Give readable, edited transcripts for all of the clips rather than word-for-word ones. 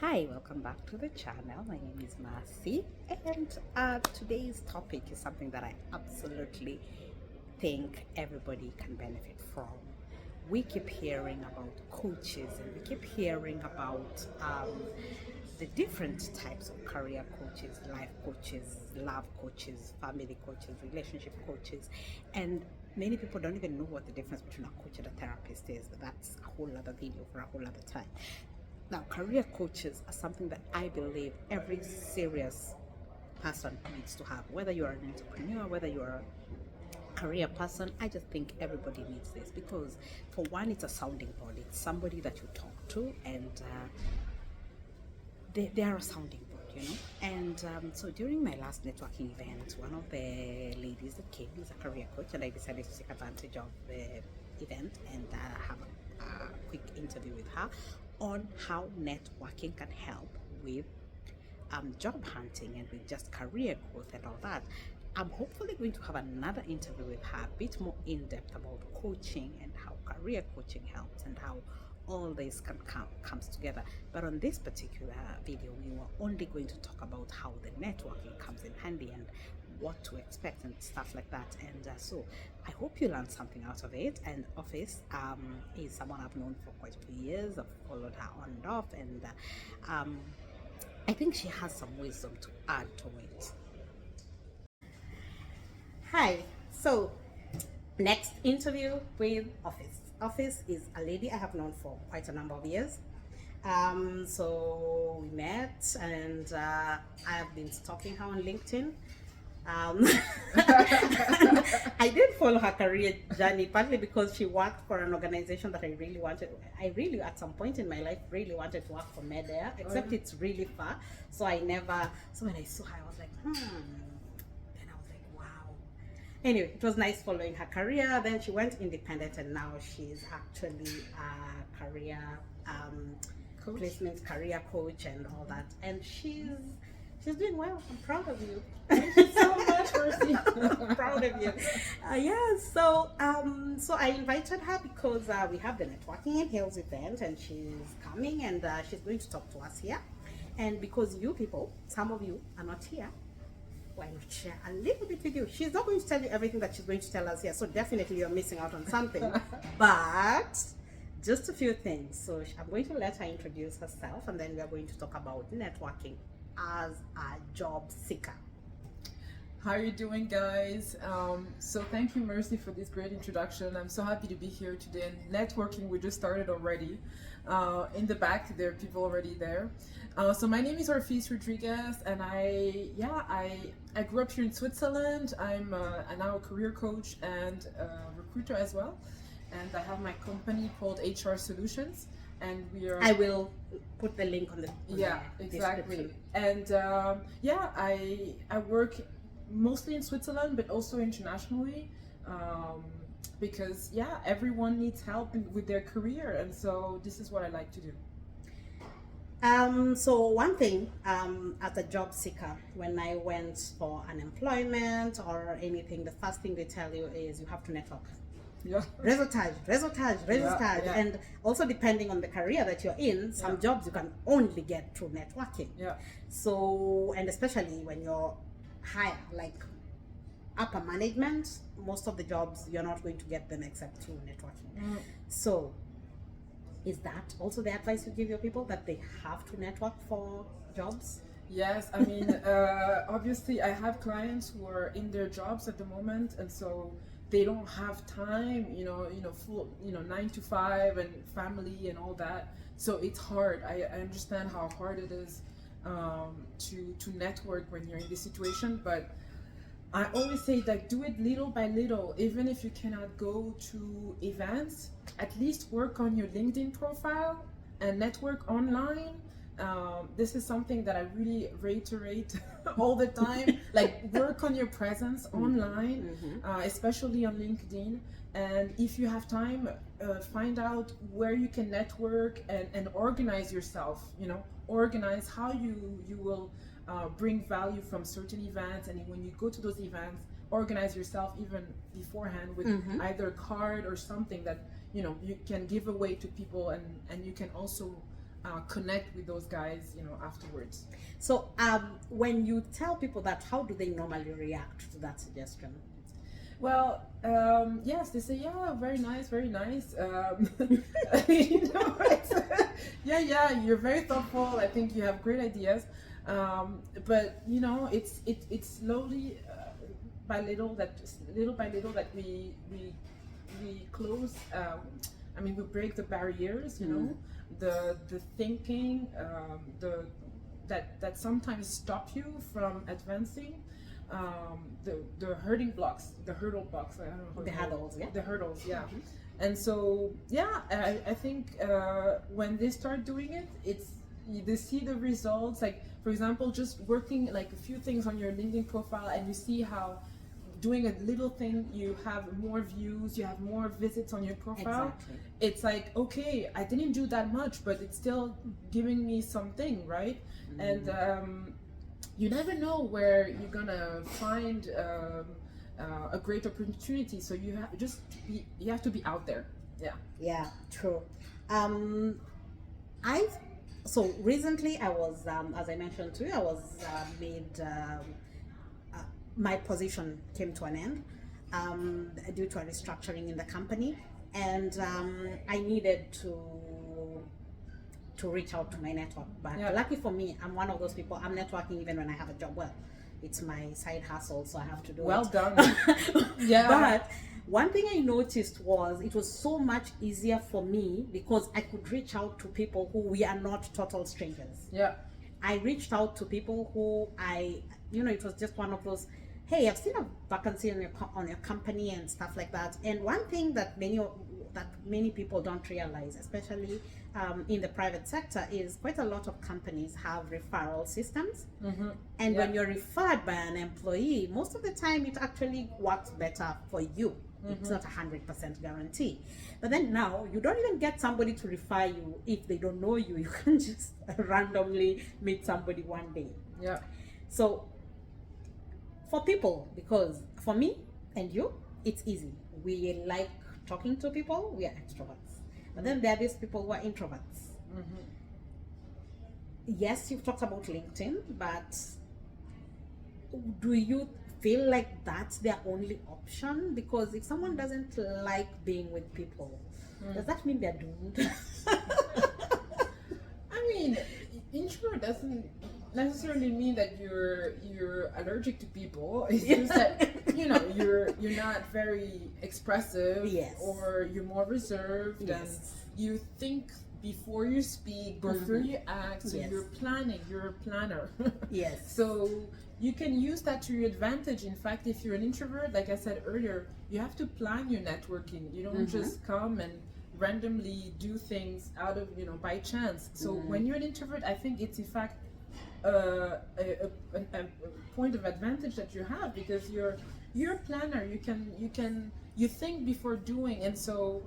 Hi, welcome back to the channel. My name is Marcy, and today's topic is something that I absolutely think everybody can benefit from. We keep hearing about coaches, and we keep hearing about the different types of career coaches, life coaches, love coaches, family coaches, relationship coaches, and many people don't even know what the difference between a coach and a therapist is. That's a whole other video for a whole other time. Now, career coaches are something that I believe every serious person needs to have. Whether you're an entrepreneur, whether you're a career person, I just think everybody needs this because, for one, it's a sounding board. It's somebody that you talk to, and they are a sounding board. And so during my last networking event, one of the ladies that came is a career coach, and I decided to take advantage of the event and have a quick interview with her on how networking can help with job hunting and with just career growth and all that. I'm hopefully going to have another interview with her, a bit more in depth about coaching and how career coaching helps and how all this comes together. But on this particular video, we were only going to talk about how the networking comes in handy and what to expect and stuff like that. And so I hope you learned something out of it. And Office is someone I've known for quite a few years. I've followed her on and off, and I think she has some wisdom to add to it. Hi. So, next interview with Office. Office is a lady I have known for quite a number of years. So we met, and I have been stalking her on LinkedIn. I did follow her career journey partly because she worked for an organization that I really wanted. I really, at some point in my life, really wanted to work for Medair, except it's really far. So I never. So when I saw her, I was like, Then I was like, wow. Anyway, it was nice following her career. Then she went independent, and now she's actually a career placement career coach and all that. And she's doing well. I'm proud of you. Thank you so much, Mercy. I'm proud of you. Yeah. So I invited her because we have the networking in Hills event, and she's coming, and she's going to talk to us here. And because you people, some of you are not here, why not share a little bit with you? She's not going to tell you everything that she's going to tell us here, so definitely you're missing out on something. But just a few things. So I'm going to let her introduce herself, and then we are going to talk about networking as a job seeker. How are you doing, guys? So thank you, Mercy, for this great introduction. I'm so happy to be here today. And networking, we just started already. In the back, there are people already there. So my name is Orfis Rodriguez, and I grew up here in Switzerland. I'm now a career coach and a recruiter as well. And I have my company called HR Solutions. And we are. I will put the link on the exactly. And I work mostly in Switzerland, but also internationally, because everyone needs help with their career, and so this is what I like to do. So one thing, as a job seeker, when I went for unemployment or anything, the first thing they tell you is you have to network. Yeah. Resultage. Yeah. And also depending on the career that you're in, some jobs you can only get through networking. Yeah. So, and especially when you're higher, like upper management, most of the jobs you're not going to get them except through networking. So, is that also the advice you give your people, that they have to network for jobs? Yes, I mean, obviously I have clients who are in their jobs at the moment, and so they don't have time, full, 9 to 5 and family and all that. So it's hard. I understand how hard it is to network when you're in this situation, but I always say that do it little by little. Even if you cannot go to events, at least work on your LinkedIn profile and network online. This is something that I really reiterate all the time. Like, work on your presence online, especially on LinkedIn. And if you have time, find out where you can network and organize yourself. Organize how you will bring value from certain events. And when you go to those events, organize yourself even beforehand with either a card or something that you can give away to people, and you can also connect with those guys, afterwards. So when you tell people that, how do they normally react to that suggestion? Well, yes, they say, yeah, very nice, very nice. Yeah, you're very thoughtful. I think you have great ideas. But it's slowly, little by little, that we close. We break the barriers. The thinking, that sometimes stop you from advancing. The hurdle blocks. I don't know The hurdles, yeah. The hurdles, yeah. And so, yeah, I think when they start doing it, they see the results. Like, for example, just working like a few things on your LinkedIn profile, and you see how doing a little thing, you have more views, you have more visits on your profile. Exactly. It's like, okay, I didn't do that much, but it's still giving me something, right? And you never know where you're gonna find a great opportunity. So you have to be out there. Yeah, true. So recently I was, as I mentioned to you, I was made. My position came to an end due to a restructuring in the company, and I needed to reach out to my network. But lucky for me, I'm one of those people. I'm networking even when I have a job. Well, it's my side hustle, so I have to do it. Well done. Yeah. But one thing I noticed was it was so much easier for me because I could reach out to people who we are not total strangers. Yeah. I reached out to people who it was just one of those, hey, I've seen a vacancy on your company and stuff like that. And one thing that many people don't realize, especially in the private sector, is quite a lot of companies have referral systems. And when you're referred by an employee, most of the time it actually works better for you. It's not 100% guarantee. But then now you don't even get somebody to refer you if they don't know you. You can just randomly meet somebody one day. Yeah. So for people, because for me and you, it's easy. We like talking to people. We are extroverts. But then there are these people who are introverts. Yes, you've talked about LinkedIn, but do you feel like that's their only option? Because if someone doesn't like being with people, does that mean they're doomed? Introvert doesn't necessarily mean that you're allergic to people. It's just that you're not very expressive. Yes. Or you're more reserved. Yes. And you think before you speak, before you act. So Yes. you're a planner. Yes. So you can use that to your advantage. In fact, if you're an introvert, like I said earlier, you have to plan your networking. You don't just come and randomly do things out of by chance. So when you're an introvert, I think it's in fact a point of advantage that you have, because you're a planner. You think before doing, and so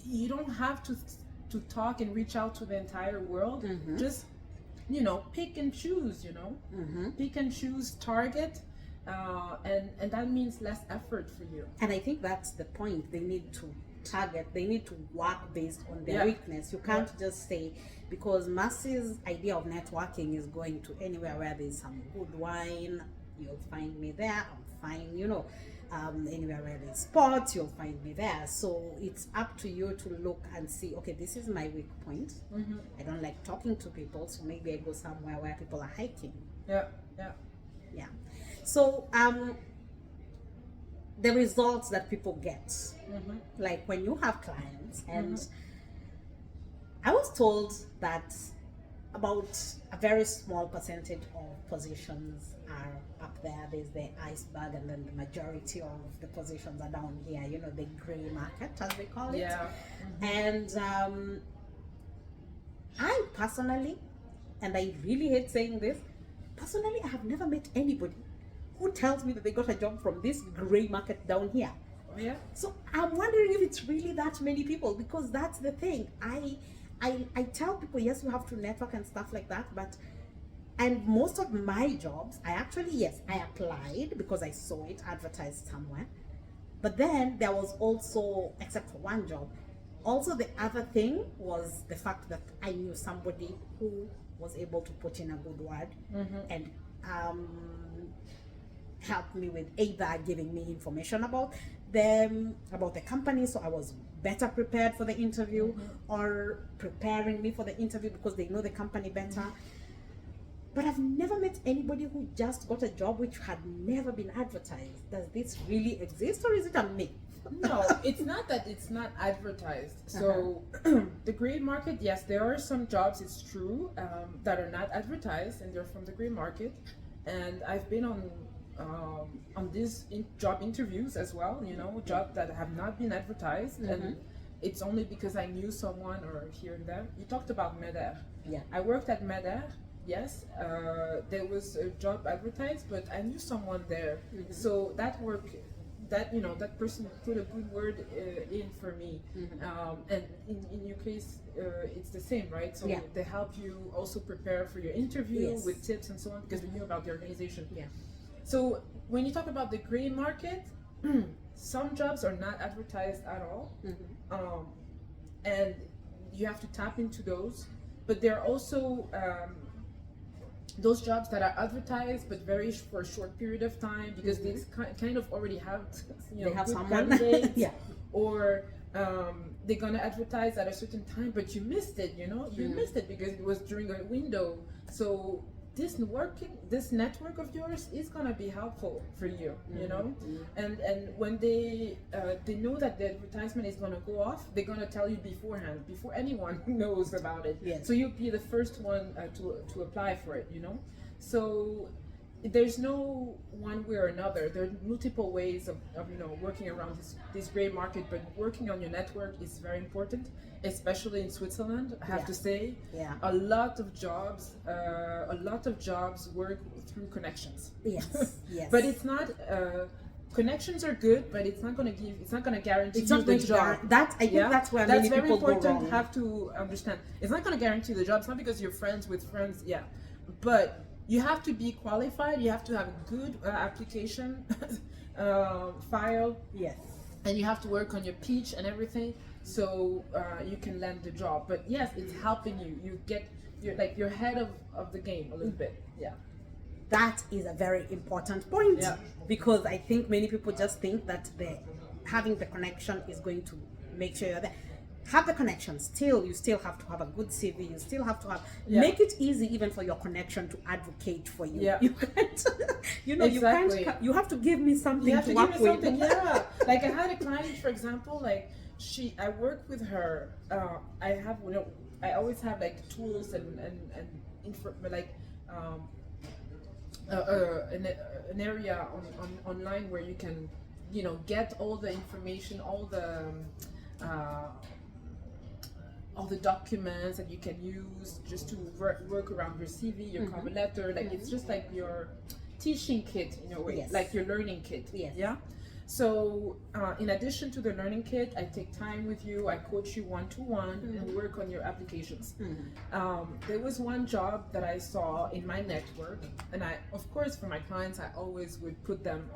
you don't have to talk and reach out to the entire world. Just pick and choose. Pick and choose, target. And that means less effort for you. And I think that's the point. They need to target, they need to work based on their weakness. You can't just say, because Mercy's idea of networking is going to anywhere where there's some good wine, you'll find me there. I'm fine, anywhere where there's sports, you'll find me there. So it's up to you to look and see, okay, this is my weak point. I don't like talking to people, so maybe I go somewhere where people are hiking. Yeah. So the results that people get, like when you have clients, and I was told that about a very small percentage of positions are up there. There's the iceberg, and then the majority of the positions are down here, the gray market, as they call it. And I personally, and I really hate saying this, personally, I have never met anybody who tells me that they got a job from this gray market down here. Oh yeah. So I'm wondering if it's really that many people, because that's the thing. I tell people, yes, you have to network and stuff like that, and most of my jobs, I applied because I saw it advertised somewhere. But then there was also, except for one job, Also, the other thing was the fact that I knew somebody who was able to put in a good word and help me with either giving me information about them, about the company, so I was better prepared for the interview, or preparing me for the interview because they know the company better. But I've never met anybody who just got a job which had never been advertised. Does this really exist, or is it a myth? No, it's not that it's not advertised. So the gray market, yes, there are some jobs, it's true, that are not advertised and they're from the gray market. And I've been on these job interviews as well, you know, jobs that have not been advertised, and it's only because I knew someone or here and there. You talked about MEDER. Yeah. I worked at MEDER. Yes, there was a job advertised, but I knew someone there, so that work, that you know, that person put a good word in for me, and in your case, it's the same, right? So Yeah. they help you also prepare for your interview Yes. with tips and so on because they knew about the organization. Yeah. So when you talk about the gray market, some jobs are not advertised at all, and you have to tap into those. But there are also those jobs that are advertised, but very for a short period of time because they kind of already have, you know, They have good someone. candidates, Yeah. or they're gonna advertise at a certain time, but you missed it. You know, you missed it because it was during a window. So this network of yours is gonna be helpful for you, you know, and when they know that the advertisement is gonna go off, they're gonna tell you beforehand, before anyone knows about it. Yes. So you'll be the first one to apply for it, you know. So there's no one way or another. There are multiple ways of you know, working around this gray market, but working on your network is very important, especially in Switzerland. I have Yeah. to say, Yeah. a lot of jobs work through connections. Yes. Yes. But it's not. Connections are good, but it's not going to guarantee It's you not the going to job. guarantee that. I think that's where many very people go important. wrong. Have to understand. It's not going to guarantee the job. It's not because you're friends with friends. Yeah, but you have to be qualified. You have to have a good application file, Yes. and you have to work on your pitch and everything, so you can land the job. But yes, it's helping you. You're ahead of the game a little bit. Yeah. That is a very important point, Yeah. because I think many people just think that having the connection is going to make sure you're there. Have the connection. You still have to have a good CV. You still have to have make it easy even for your connection to advocate for you. Yeah. You can't, Exactly. you have to give me something You have to to work give me with. something. Yeah. Like I had a client, for example, like I work with her. I always have like tools and an area online where you can, you know, get all the information, all the documents that you can use just to work around your CV, your cover letter. Like it's just like your teaching kit in a way, Yes. like your learning kit. Yes. Yeah. So in addition to the learning kit, I take time with you. I coach you one-to-one and work on your applications. There was one job that I saw in my network, and I, of course, for my clients, I always would put them,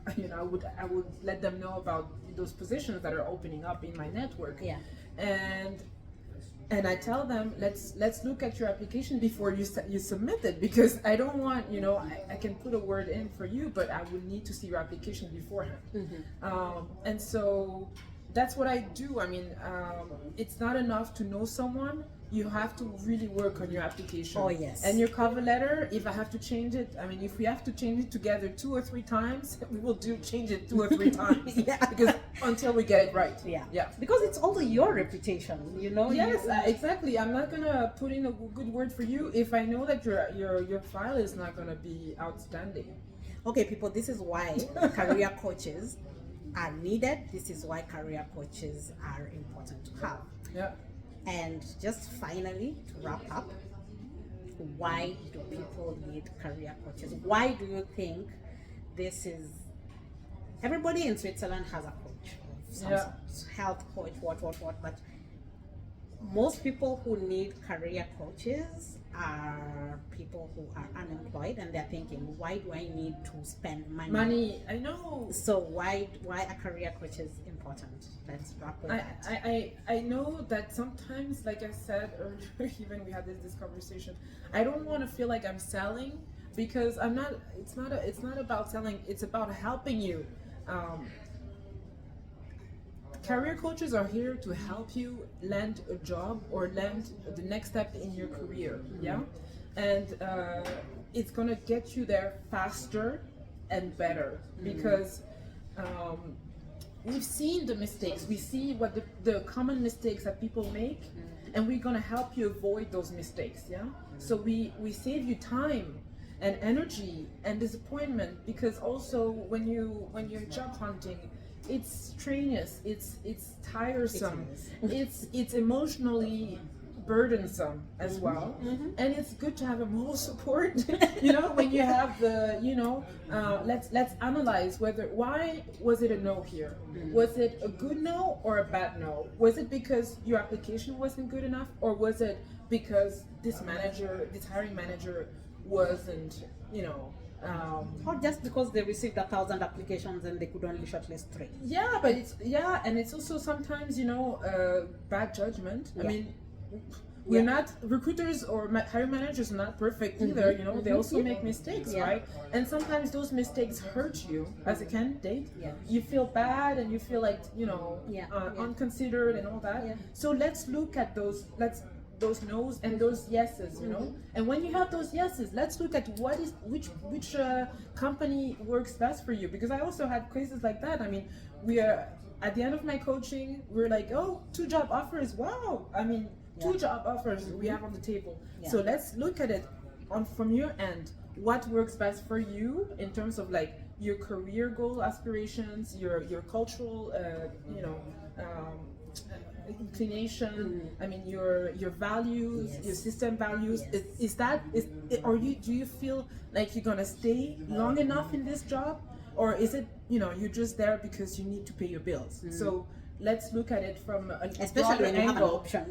I would let them know about those positions that are opening up in my network. Yeah. And I tell them, let's look at your application before you submit it, because I don't want, I can put a word in for you, but I would need to see your application beforehand. And so that's what I do. I mean, it's not enough to know someone. You have to really work on your application. Oh, yes. And your cover letter, if I have to change it, I mean, if we have to change it together 2 or 3 times, we will change it 2 or 3 times. Yeah. Because until we get it right. Yeah. Yeah. Because it's also your reputation, Yes, exactly. I'm not gonna put in a good word for you if I know that your file is not gonna be outstanding. Okay, people, this is why career coaches are needed. This is why career coaches are important to have. Yeah. And just finally, to wrap up, why do people need career coaches? Why do you think this is... Everybody in Switzerland has a coach, some sort, health coach, what, but most people who need career coaches are people who are unemployed, and they're thinking, why do I need to spend money? I know. So why are career coaches important? important. Let's wrap with I, that. I know that sometimes, like I said earlier, even we had this conversation, I don't want to feel like I'm selling, because I'm not. It's not about selling. It's about helping you. Career coaches are here to help you land a job or land the next step in your career. Yeah, and it's gonna get you there faster and better, because we've seen the mistakes. We see what the common mistakes that people make, and we're gonna help you avoid those mistakes. Yeah, so we save you time and energy and disappointment, because also when you're job hunting, it's strenuous, it's tiresome, it's emotionally burdensome as well. And it's good to have a moral support. When you have the let's analyze why was it a no here. Was it a good no or a bad no? Was it because your application wasn't good enough, or was it because this hiring manager wasn't Or just because they received 1,000 applications and they could only shortlist 3. but it's also sometimes bad judgment. I mean, we're not recruiters or hiring managers are not perfect either. They also make mistakes, right? And sometimes those mistakes hurt you as a candidate. You feel bad and you feel like unconsidered and all that. So let's look at those no's and those yeses, and when you have those yeses, let's look at which company works best for you, because I also had cases like that. I mean, we are at the end of my coaching, we're like, oh, 2 job offers, wow. I mean, 2 job offers we have on the table. So let's look at it from your end, what works best for you in terms of like your career goal aspirations, your cultural inclination. I mean, your values, your system values. Do you feel like you're gonna stay long enough in this job, or is it you're just there because you need to pay your bills? So let's look at it from a Especially when you have an option.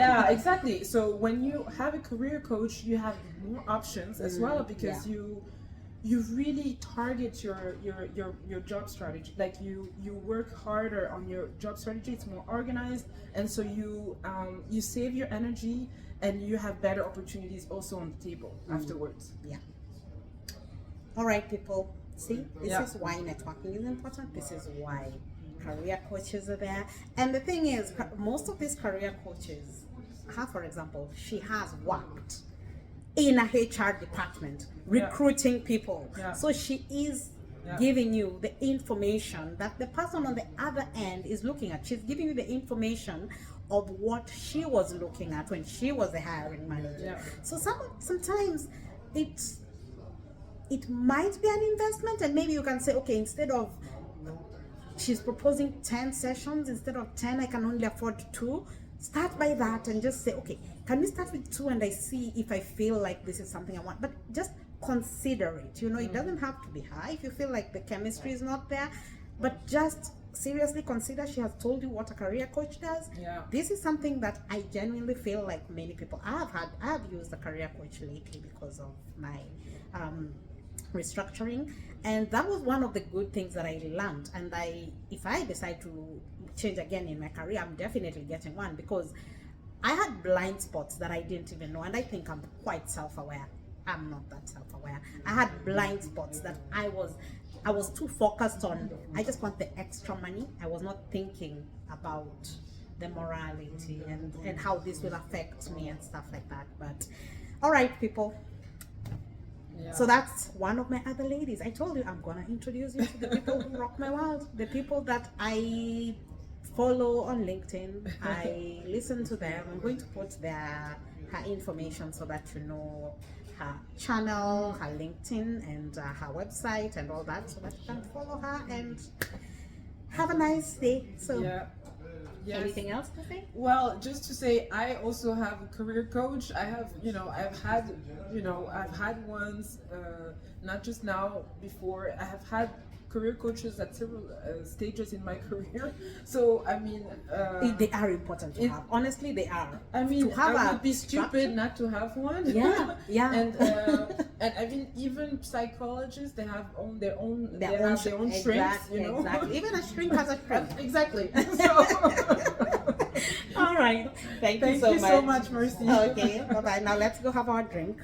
Yeah, exactly. So when you have a career coach, you have more options as well, because you really target your job strategy. Like you work harder on your job strategy. It's more organized, and so you save your energy, and you have better opportunities also on the table afterwards. All right, people. See, this is why networking is important. This is why career coaches are there. And the thing is, most of these career coaches have, for example, she has worked in a HR department recruiting people. So she is giving you the information that the person on the other end is looking at. She's giving you the information of what she was looking at when she was a hiring manager. So sometimes it might be an investment, and maybe you can say, okay, instead of she's proposing 10 sessions, instead of 10 I can only afford 2. Start by that and just say, okay, can we start with 2 and I see if I feel like this is something I want. But just consider it. It doesn't have to be high if you feel like the chemistry is not there, but just seriously consider. She has told you what a career coach does. This is something that I genuinely feel like many people I have used a career coach lately because of my restructuring, and that was one of the good things that I learned. And if I decide to change again in my career, I'm definitely getting one, because I had blind spots that I didn't even know, and I think I'm quite self-aware. I'm not that self-aware. I had blind spots that I was too focused on. I just want the extra money. I was not thinking about the morality and how this will affect me and stuff like that. But all right, people. So that's one of my other ladies. I told you I'm gonna introduce you to the people who rock my world, the people that I follow on LinkedIn. I listen to them. I'm going to put her information so that you know her channel, her LinkedIn, and her website and all that, so that you can follow her and have a nice day. So anything else to say? Well, just to say, I also have a career coach. I've had ones, not just now, before. I have had career coaches at several stages in my career. So I mean, They are important to have. Honestly, they are. I mean, to have I a would be stupid structure. not to have one. Yeah, yeah. And I mean, even psychologists, they have their own Exactly, strengths, you know. Exactly. Even a shrink has a shrink. Exactly. So, All right. Thank you thank so you much. so much, Mercy. Okay. Bye bye. Now let's go have our drink.